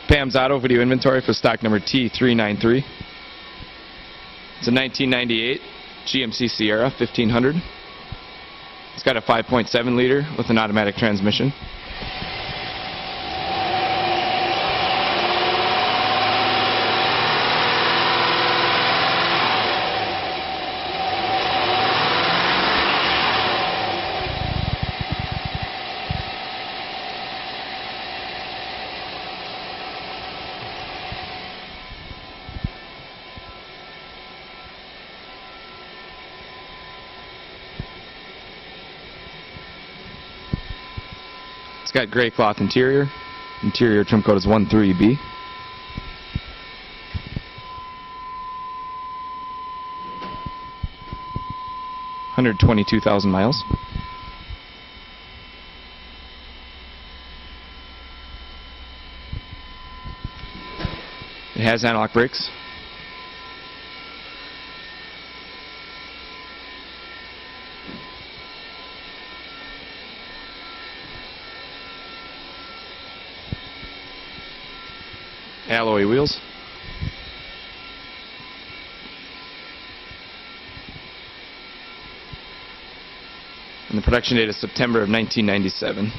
Pam's Auto video inventory for stock number T0393. It's a 1998 GMC Sierra 1500. It's got a 5.7 liter with an automatic transmission. It's got gray cloth interior. Interior trim code is 13B. $122,000 miles. It has anti-lock brakes. Alloy wheels. And the production date is September of 1997.